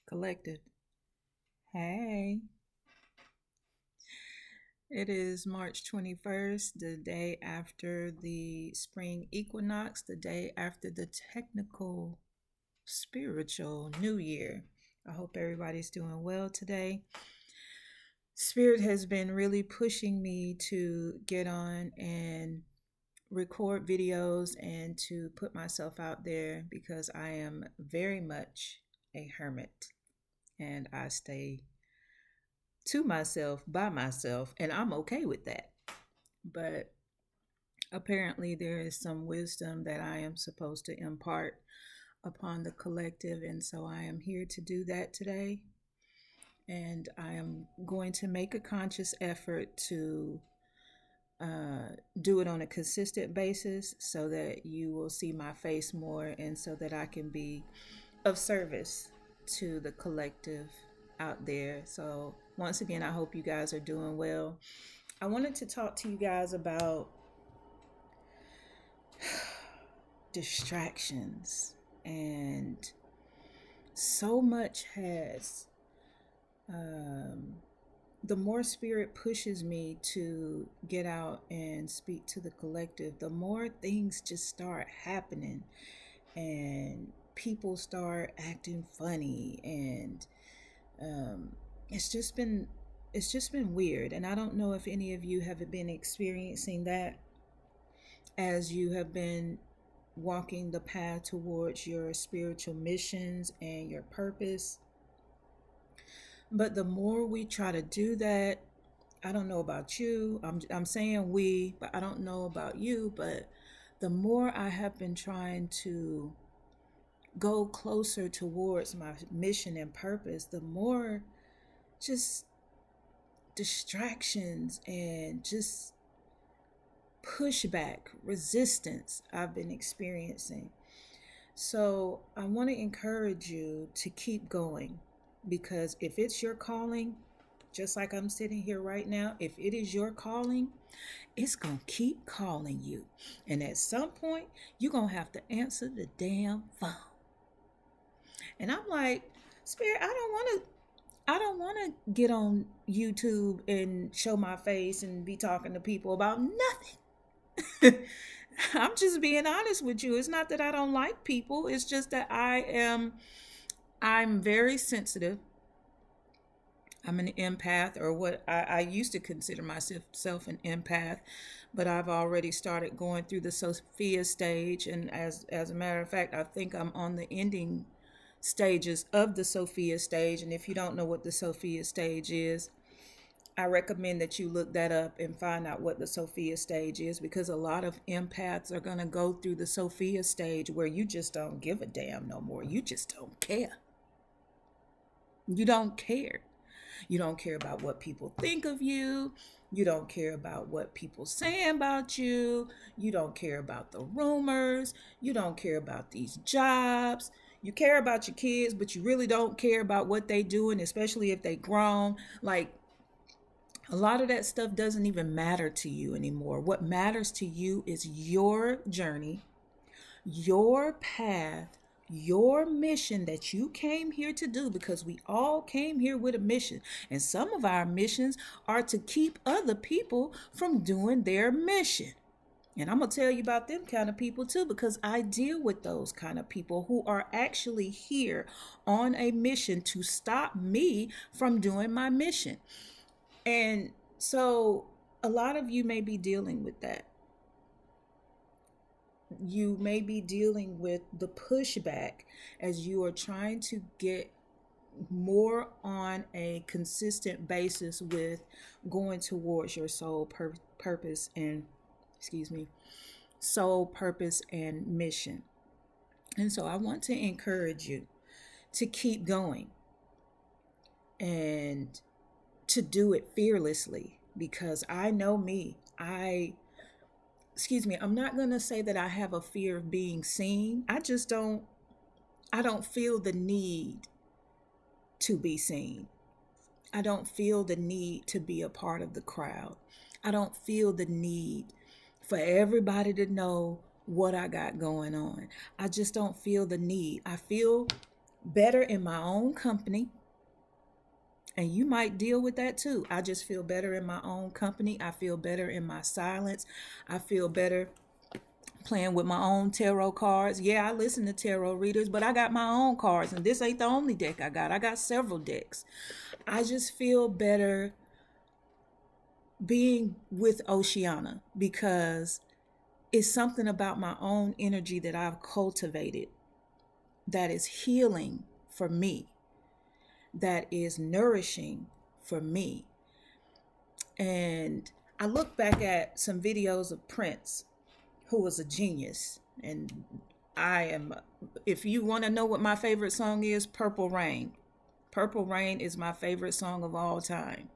Collective. Hey, it is March 21st, the day after the spring equinox, the day after the technical spiritual new year. I hope everybody's doing well today. Spirit has been really pushing me to get on and record videos and to put myself out there because I am very much a hermit and I stay to myself by myself, and I'm okay with that. But apparently, there is some wisdom that I am supposed to impart upon the collective, and so I am here to do that today. And I am going to make a conscious effort to do it on a consistent basis so that you will see my face more and so that I can be of service to the collective out there. So, once again, I hope you guys are doing well. I wanted to talk to you guys about distractions, and so much has the more spirit pushes me to get out and speak to the collective, the more things just start happening and people start acting funny, and um, it's just been weird. And I don't know if any of you have been experiencing that as you have been walking the path towards your spiritual missions and your purpose. But the more we try to do that, I don't know about you. I'm saying we, but I don't know about you. But the more I have been trying to go closer towards my mission and purpose, the more just distractions and just pushback, resistance I've been experiencing. So I want to encourage you to keep going, because if it's your calling, just like I'm sitting here right now, if it is your calling, it's going to keep calling you. And at some point, you're going to have to answer the damn phone. And I'm like, Spirit, I don't want to get on YouTube and show my face and be talking to people about nothing. I'm just being honest with you. It's not that I don't like people. It's just that I'm very sensitive. I'm an empath, or what I used to consider myself an empath, but I've already started going through the Sophia stage, and as a matter of fact, I think I'm on the ending stages of the Sophia stage. And if you don't know what the Sophia stage is, I recommend that you look that up and find out what the Sophia stage is, because a lot of empaths are going to go through the Sophia stage where you just don't give a damn no more. You just don't care. You don't care. You don't care about what people think of you. You don't care about what people saying about you. You don't care about the rumors. You don't care about these jobs. You care about your kids, but you really don't care about what they doing, especially if they grown. Like, a lot of that stuff doesn't even matter to you anymore. What matters to you is your journey, your path, your mission that you came here to do, because we all came here with a mission. And some of our missions are to keep other people from doing their mission. And I'm going to tell you about them kind of people too, because I deal with those kind of people who are actually here on a mission to stop me from doing my mission. And so a lot of you may be dealing with that. You may be dealing with the pushback as you are trying to get more on a consistent basis with going towards your purpose and soul purpose and mission. And so I want to encourage you to keep going and to do it fearlessly, because I know me. I'm not going to say that I have a fear of being seen. I don't feel the need to be seen. I don't feel the need to be a part of the crowd. I don't feel the need for everybody to know what I got going on. I just don't feel the need. I feel better in my own company. And you might deal with that too. I just feel better in my own company. I feel better in my silence. I feel better playing with my own tarot cards. Yeah, I listen to tarot readers, but I got my own cards, and this ain't the only deck I got. I got several decks. I just feel better being with Oceana because it's something about my own energy that I've cultivated that is healing for me, that is nourishing for me. And I look back at some videos of Prince, who was a genius. And I am, if you want to know what my favorite song is, Purple Rain. Purple Rain is my favorite song of all time.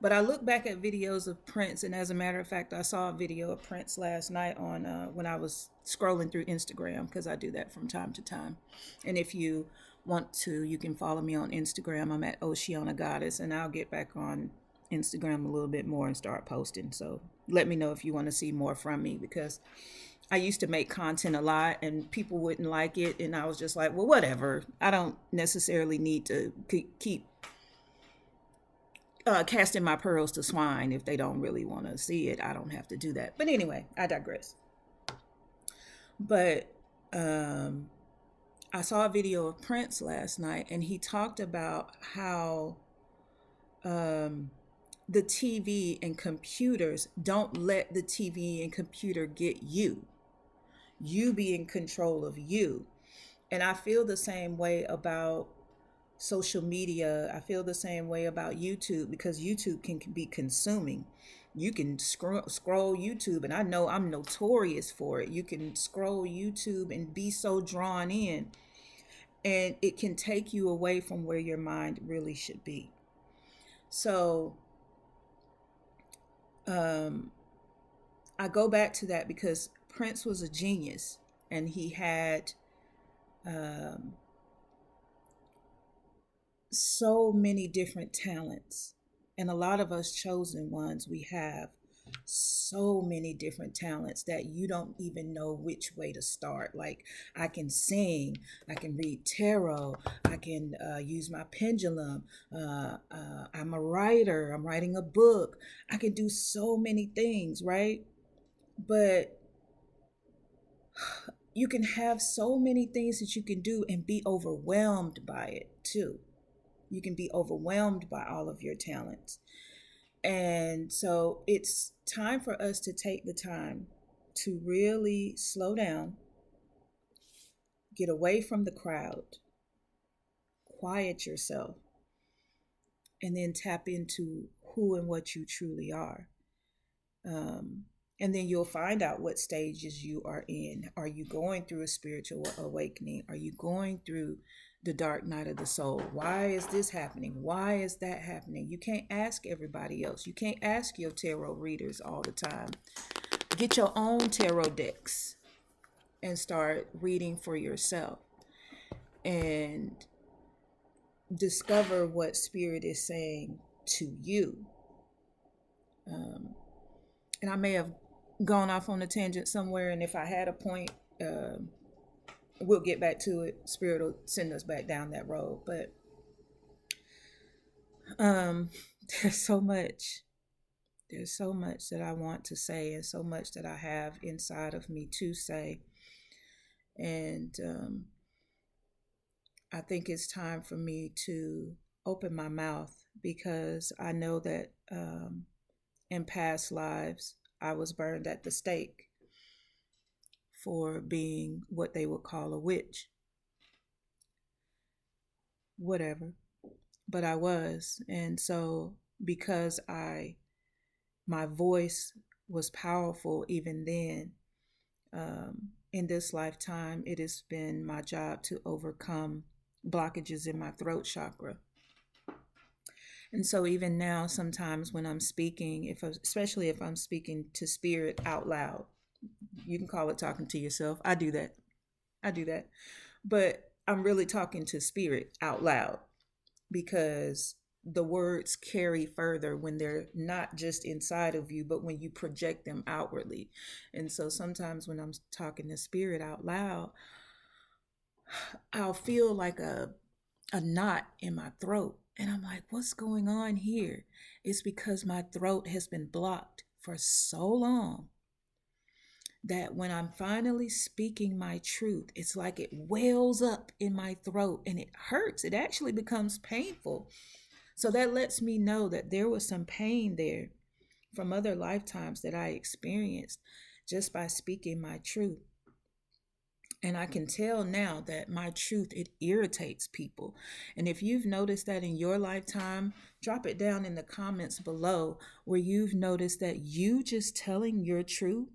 But I look back at videos of Prince, and as a matter of fact, I saw a video of Prince last night on when I was scrolling through Instagram, because I do that from time to time. And if you want to, you can follow me on Instagram. I'm at Oceana Goddess, and I'll get back on Instagram a little bit more and start posting. So let me know if you want to see more from me, because I used to make content a lot and people wouldn't like it. And I was just like, well, whatever. I don't necessarily need to keep casting my pearls to swine. If they don't really want to see it, I don't have to do that. But anyway, I digress. But I saw a video of Prince last night, and he talked about how the TV and computers, don't let the TV and computer get you. You be in control of you. And I feel the same way about social media. I feel the same way about YouTube, because YouTube can be consuming. You can scroll YouTube, and I know I'm notorious for it. You can scroll YouTube and be so drawn in, and it can take you away from where your mind really should be. So I go back to that because Prince was a genius, and he had so many different talents. And a lot of us chosen ones, we have so many different talents that you don't even know which way to start. Like, I can sing, I can read tarot, I can use my pendulum, I'm a writer, I'm writing a book, I can do so many things, right? But you can have so many things that you can do and be overwhelmed by it too. You can be overwhelmed by all of your talents. And so it's time for us to take the time to really slow down, get away from the crowd, quiet yourself, and then tap into who and what you truly are. And then you'll find out what stages you are in. Are you going through a spiritual awakening? Are you going through the dark night of the soul? Why is this happening? Why is that happening? You can't ask everybody else. You can't ask your tarot readers all the time. Get your own tarot decks and start reading for yourself and discover what spirit is saying to you. And I may have gone off on a tangent somewhere, and if I had a point, we'll get back to it. Spirit will send us back down that road. But there's so much that I want to say, and so much that I have inside of me to say. And I think it's time for me to open my mouth, because I know that in past lives I was burned at the stake for being what they would call a witch. Whatever. But I was. And so because my voice was powerful even then, in this lifetime, it has been my job to overcome blockages in my throat chakra. And so even now, sometimes when I'm speaking, especially if I'm speaking to spirit out loud, you can call it talking to yourself. I do that. But I'm really talking to spirit out loud, because the words carry further when they're not just inside of you, but when you project them outwardly. And so sometimes when I'm talking to spirit out loud, I'll feel like a knot in my throat. And I'm like, what's going on here? It's because my throat has been blocked for so long that when I'm finally speaking my truth, it's like it wells up in my throat and it hurts. It actually becomes painful. So that lets me know that there was some pain there from other lifetimes that I experienced just by speaking my truth. And I can tell now that my truth, it irritates people. And if you've noticed that in your lifetime, drop it down in the comments below where you've noticed that you just telling your truth,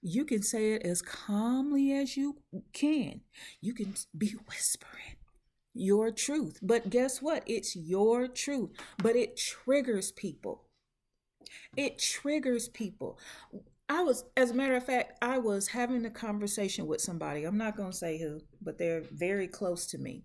you can say it as calmly as you can. You can be whispering your truth. But guess what? It's your truth, but it triggers people. It triggers people. As a matter of fact, I was having a conversation with somebody. I'm not going to say who, but they're very close to me.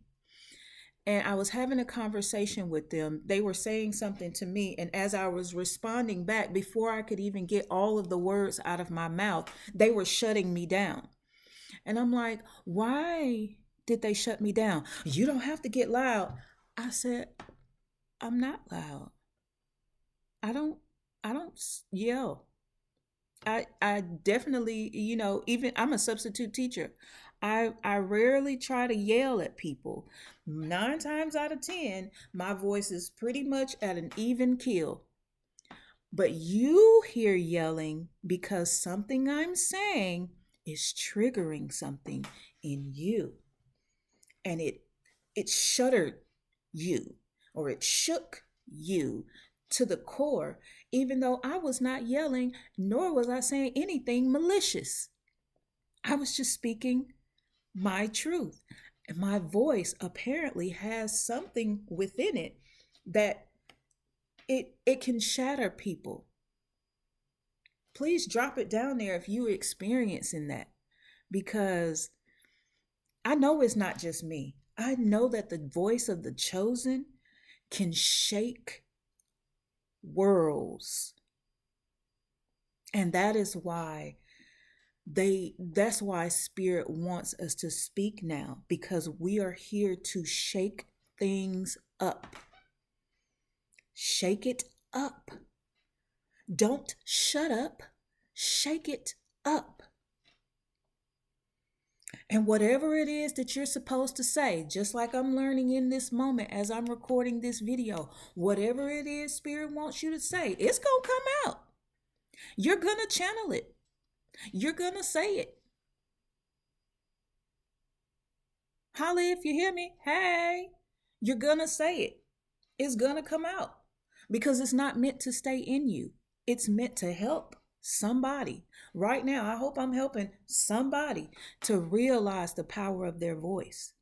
And I was having a conversation with them. They were saying something to me. And as I was responding back, before I could even get all of the words out of my mouth, they were shutting me down. And I'm like, why did they shut me down? You don't have to get loud. I said, I'm not loud. I don't I don't yell. I definitely, even I'm a substitute teacher. I rarely try to yell at people. 9 times out of 10, my voice is pretty much at an even keel. But you hear yelling because something I'm saying is triggering something in you. And it shuddered you, or it shook you to the core, even though I was not yelling, nor was I saying anything malicious. I was just speaking my truth. And my voice apparently has something within it that it can shatter people. Please drop it down there if you're experiencing that, because I know it's not just me. I know that the voice of the chosen can shake worlds. And that's why spirit wants us to speak now, because we are here to shake things up. Shake it up. Don't shut up. Shake it up. And whatever it is that you're supposed to say, just like I'm learning in this moment as I'm recording this video, whatever it is Spirit wants you to say, it's going to come out. You're going to channel it. You're going to say it. Holly, if you hear me, hey, you're going to say it. It's going to come out because it's not meant to stay in you. It's meant to help somebody. Right now, I hope I'm helping somebody to realize the power of their voice.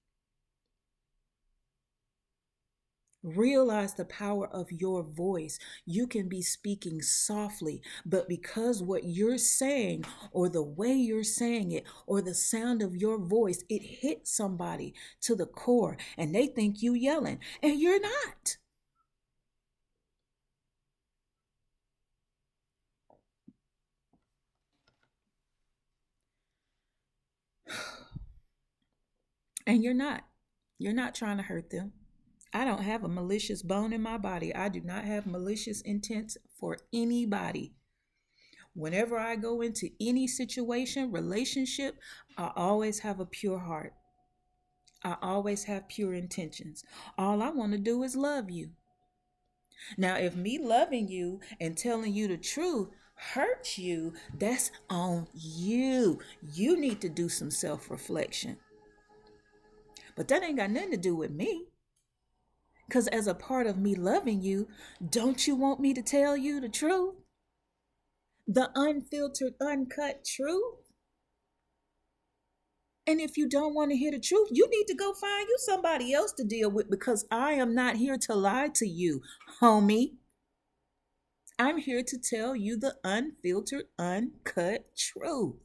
Realize the power of your voice. You can be speaking softly, but because what you're saying, or the way you're saying it, or the sound of your voice, it hits somebody to the core and they think you yelling, and you're not. And you're not. You're not trying to hurt them. I don't have a malicious bone in my body. I do not have malicious intents for anybody. Whenever I go into any situation, relationship, I always have a pure heart. I always have pure intentions. All I want to do is love you. Now, if me loving you and telling you the truth hurts you, that's on you. You need to do some self-reflection. But that ain't got nothing to do with me. Because as a part of me loving you, don't you want me to tell you the truth? The unfiltered, uncut truth? And if you don't want to hear the truth, you need to go find you somebody else to deal with, because I am not here to lie to you, homie. I'm here to tell you the unfiltered, uncut truth.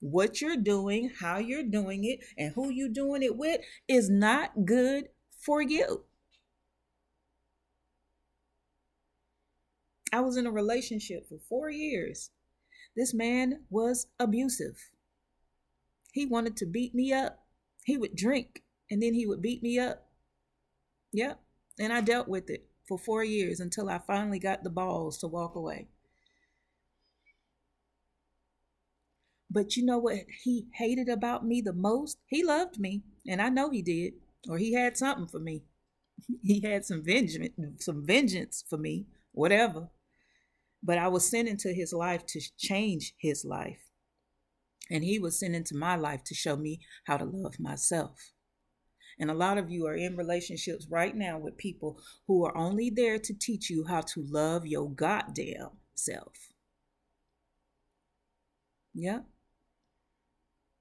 What you're doing, how you're doing it, and who you're doing it with is not good for you. I was in a relationship for 4 years. This man was abusive. He wanted to beat me up. He would drink and then he would beat me up. Yep. And I dealt with it for 4 years until I finally got the balls to walk away. But you know what he hated about me the most? He loved me, and I know he did, or he had something for me. He had some vengeance for me, whatever. But I was sent into his life to change his life. And he was sent into my life to show me how to love myself. And a lot of you are in relationships right now with people who are only there to teach you how to love your goddamn self. Yep.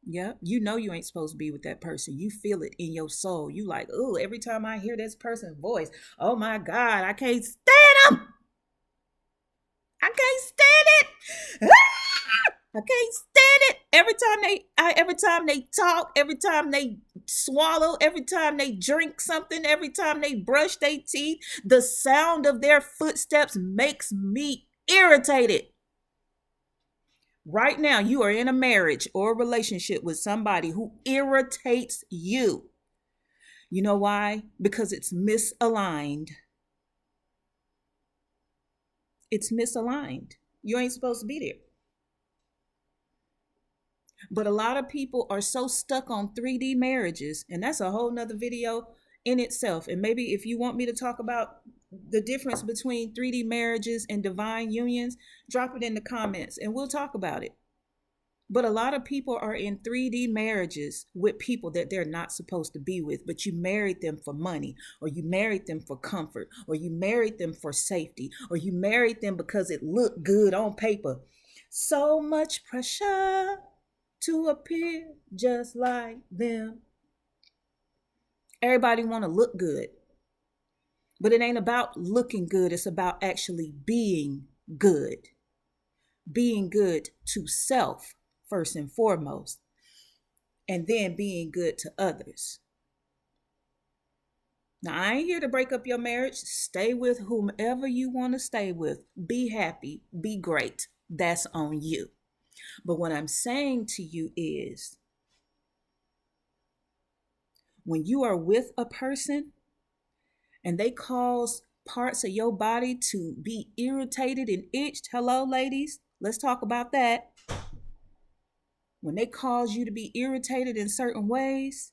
Yep. You know you ain't supposed to be with that person. You feel it in your soul. You like, oh, every time I hear this person's voice, oh my God, I can't stand them. I can't stand it. I can't stand it. Every time they talk, every time they swallow, every time they drink something, every time they brush their teeth, the sound of their footsteps makes me irritated. Right now, you are in a marriage or a relationship with somebody who irritates you. You know why? Because it's misaligned. It's misaligned. You ain't supposed to be there. But a lot of people are so stuck on 3D marriages, and that's a whole nother video in itself. And maybe if you want me to talk about the difference between 3D marriages and divine unions, drop it in the comments and we'll talk about it. But a lot of people are in 3D marriages with people that they're not supposed to be with, but you married them for money, or you married them for comfort, or you married them for safety, or you married them because it looked good on paper. So much pressure to appear just like them. Everybody want to look good, but it ain't about looking good. It's about actually being good. Being good to self first and foremost, and then being good to others. Now, I ain't here to break up your marriage. Stay with whomever you want to stay with. Be happy, be great. That's on you. But what I'm saying to you is, when you are with a person and they cause parts of your body to be irritated and itched, hello, ladies, let's talk about that. When they cause you to be irritated in certain ways,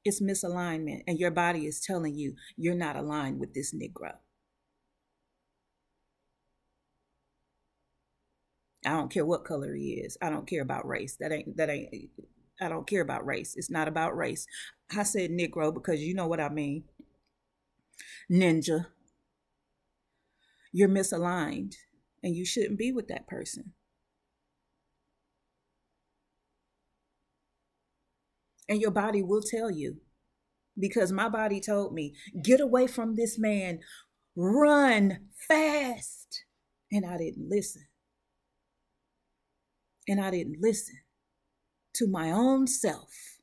it's misalignment, and your body is telling you you're not aligned with this Negro. I don't care what color he is. I don't care about race. I don't care about race. It's not about race. I said Negro because you know what I mean. Ninja. You're misaligned, and you shouldn't be with that person. And your body will tell you, because my body told me, get away from this man, run fast. And I didn't listen. And I didn't listen to my own self.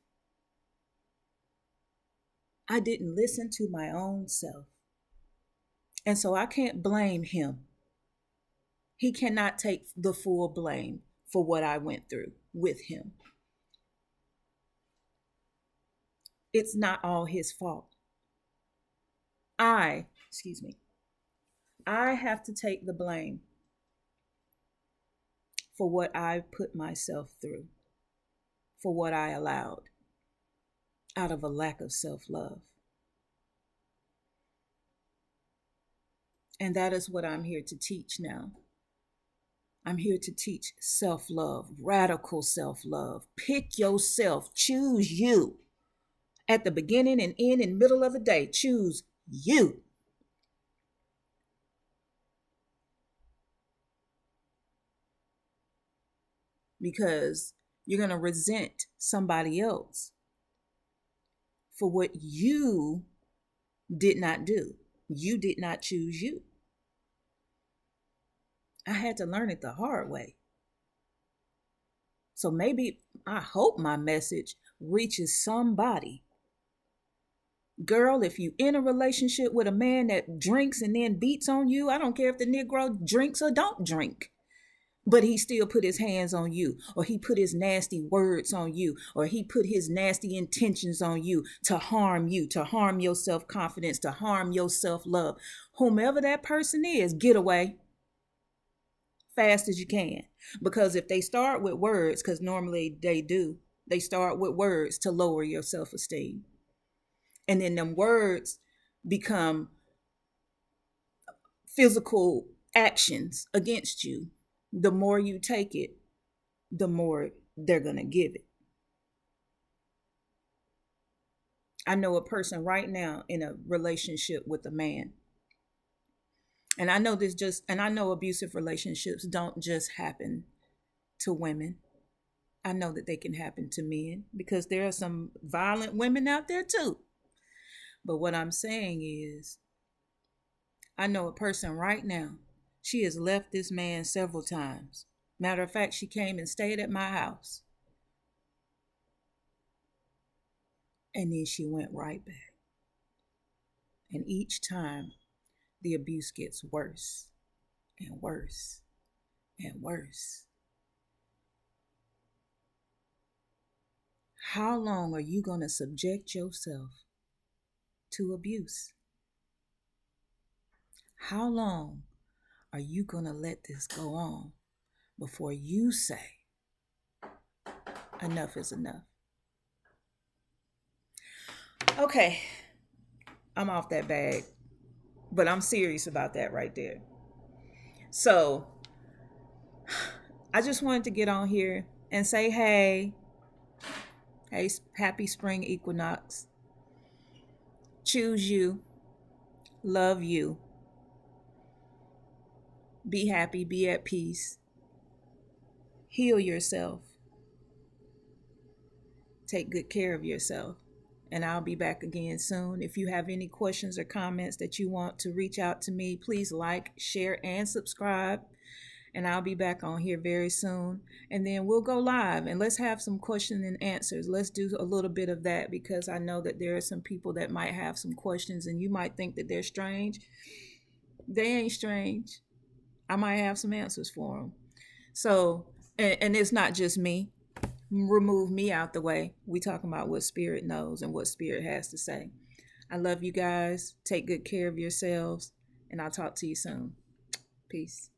I didn't listen to my own self. And so I can't blame him. He cannot take the full blame for what I went through with him. It's not all his fault. I have to take the blame for what I put myself through, for what I allowed out of a lack of self-love. And that is what I'm here to teach now. I'm here to teach self-love, radical self-love. Pick yourself, choose you. At the beginning and end and middle of the day, choose you. Because you're going to resent somebody else for what you did not do. You did not choose you. I had to learn it the hard way. So maybe, I hope my message reaches somebody. Girl, if you in a relationship with a man that drinks and then beats on you, I don't care if the Negro drinks or don't drink. but he still put his hands on you, or he put his nasty words on you, or he put his nasty intentions on you, to harm your self-confidence, to harm your self-love. Whomever that person is, get away fast as you can. Because if they start with words, because normally they start with words to lower your self-esteem. And then them words become physical actions against you. The more you take it, the more they're going to give it. I know a person right now in a relationship with a man. And I know abusive relationships don't just happen to women. I know that they can happen to men, because there are some violent women out there too. But what I'm saying is, I know a person right now. She has left this man several times. Matter of fact, she came and stayed at my house. And then she went right back. And each time, the abuse gets worse and worse and worse. How long are you going to subject yourself to abuse? How long are you going to let this go on before you say, enough is enough? Okay, I'm off that bag, but I'm serious about that right there. So I just wanted to get on here and say, hey, happy spring equinox. Choose you, love you, be happy, be at peace, heal yourself, take good care of yourself. And I'll be back again soon. If you have any questions or comments that you want to reach out to me, please like, share, and subscribe. And I'll be back on here very soon. And then we'll go live and let's have some questions and answers. Let's do a little bit of that, because I know that there are some people that might have some questions and you might think that they're strange. They ain't strange. I might have some answers for them. So, and it's not just me. Remove me out the way. We talking about what spirit knows and what spirit has to say. I love you guys. Take good care of yourselves, and I'll talk to you soon. Peace.